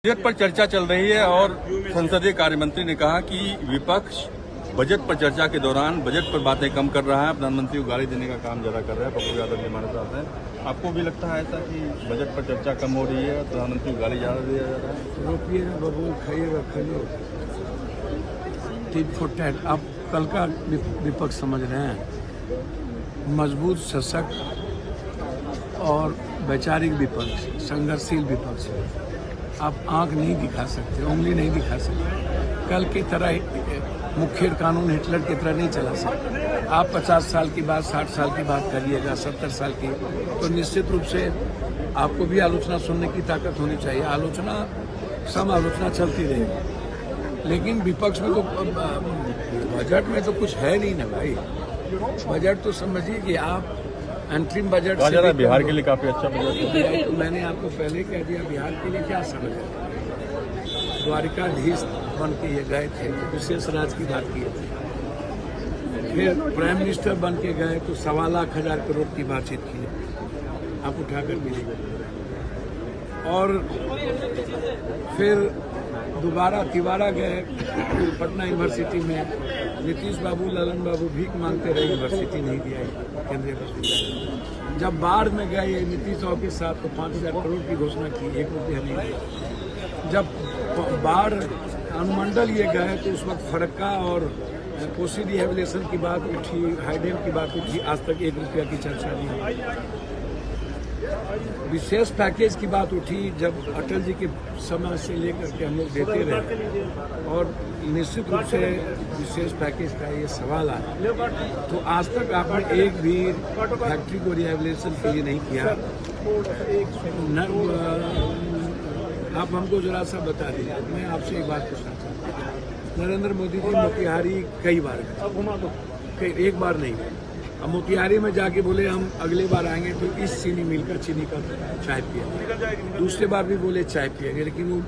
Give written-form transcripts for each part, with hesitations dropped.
Budget पर चर्चा चल रही है और संसदीय कार्य मंत्री ने कहा कि विपक्ष बजट पर चर्चा के दौरान बजट पर बातें कम कर रहा है, प्रधानमंत्री को गाली देने का काम ज्यादा कर रहा है। पप्पू यादव जी हमारे साथ हैं। आपको भी लगता है ऐसा कि बजट पर चर्चा कम हो रही है और प्रधानमंत्री को गाली ज्यादा दिया जा रहा है? रोकिएगा बबूल, खाइएगा खाइए, टिट फॉर टैट। आप कल का विपक्ष समझ रहे हैं, मजबूत, सशक्त और वैचारिक विपक्ष, संघर्षशील विपक्ष। आप आंख नहीं दिखा सकते, उंगली नहीं दिखा सकते। कल की तरह मुखिर कानून हिटलर की तरह नहीं चला सकते। आप 50 साल की बात, 60 साल की बात करिएगा, 70 साल की, तो निश्चित रूप से आपको भी आलोचना सुनने की ताकत होनी चाहिए। आलोचना, सम आलोचना चलती रहेगी, लेकिन विपक्ष में तो बजट में तो कुछ है नहीं ना भाई। बजट तो समझिए कि आप अंतरिम बजट से बिहार के लिए काफी अच्छा बजट है। तो मैंने आपको पहले कह दिया, बिहार के लिए क्या समझ है। द्वारिकाधीश बन के ये गए थे तो विशेष राज की बात की थी, फिर प्राइम मिनिस्टर बन के गए तो 1.25 लाख करोड़ की बातचीत की, आप उठाकर मिलेंगे। और फिर दोबारा तिवारा गए पटना यूनिवर्सिटी में, नीतीश बाबू, ललन बाबू भीख मांगते रहे, यूनिवर्सिटी नहीं दिया केंद्रीय विश्वविद्यालय। जब बाढ़ में गए नीतीश बाबू के साथ तो 5,000 करोड़ की घोषणा की, 1 रुपया नहीं दिया। जब बाढ़ अनुमंडल ये गए तो उस वक्त फरक्का और कोसी रिहेबिलिटेशन की बात उठी, हाईडैम की बात उठी, आज तक 1 रुपया की चर्चा नहीं हुई। विशेष पैकेज की बात उठी जब अटल जी के समय से लेकर के हम लोग देते रहे, और निश्चित रूप से विशेष पैकेज का ये सवाल आया तो आज तक आपने एक भी फैक्ट्री को रिहेबिलिटेशन के लिए नहीं किया। आप हमको जरा सा बता दीजिए। मैं आपसे एक बात पूछना चाहता हूँ, नरेंद्र मोदी जी मोतिहारी कई बार गए, एक बार नहीं गए। अब मोतिहारी में जाके बोले हम अगले बार आएंगे तो इस चीनी मिल का चाय पिएंगे, दूसरे बार भी बोले चाय पिएंगे, लेकिन वो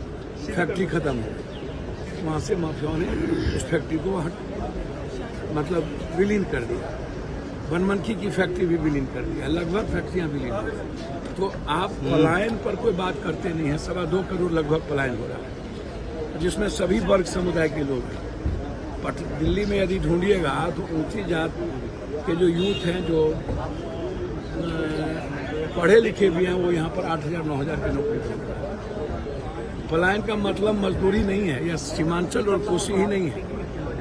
फैक्ट्री खत्म हो गई। वहाँ से माफियाओं ने उस फैक्ट्री को मतलब विलीन कर दिया। बनमनखी की फैक्ट्री भी विलीन कर दिया, लगभग फैक्ट्रियाँ विलीन कर दी। तो आप पलायन पर कोई बात करते नहीं है। 2.25 करोड़ लगभग पलायन हो रहा है, जिसमें सभी वर्ग समुदाय के लोग हैं। दिल्ली में यदि ढूंढिएगा तो ऊंची जात के जो यूथ हैं, जो पढ़े लिखे भी हैं, वो यहाँ पर 8,000-9,000 की नौकरी ढूंढ रहे हैं। पलायन का मतलब मजदूरी नहीं है, या सीमांचल और कोसी ही नहीं है,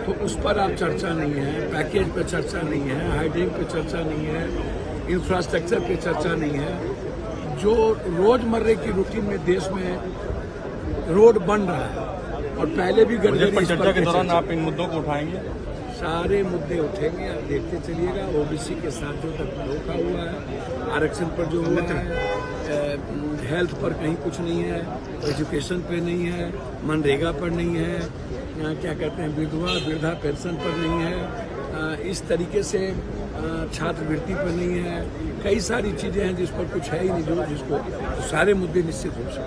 तो उस पर आप चर्चा नहीं है, पैकेज पे चर्चा नहीं है, हाईडैम पे चर्चा नहीं है, इंफ्रास्ट्रक्चर पे चर्चा नहीं है। जो रोजमर्रे की रूटीन में देश में रोड बन रहा है, और पहले भी गडकरी चर्चा के दौरान आप इन मुद्दों को उठाएंगे? सारे मुद्दे उठेंगे, आप देखते चलिएगा। ओबीसी के साथ जो तक धोखा हुआ है, आरक्षण पर जो हुआ है, हेल्थ पर कहीं कुछ नहीं है, एजुकेशन पे नहीं है, मनरेगा पर नहीं है, क्या कहते हैं वृद्धा पेंशन पर नहीं है, इस तरीके से छात्रवृत्ति पर नहीं है। कई सारी चीज़ें हैं जिस पर कुछ है ही नहीं, जो जिसको सारे मुद्दे निश्चित हो सकते हैं।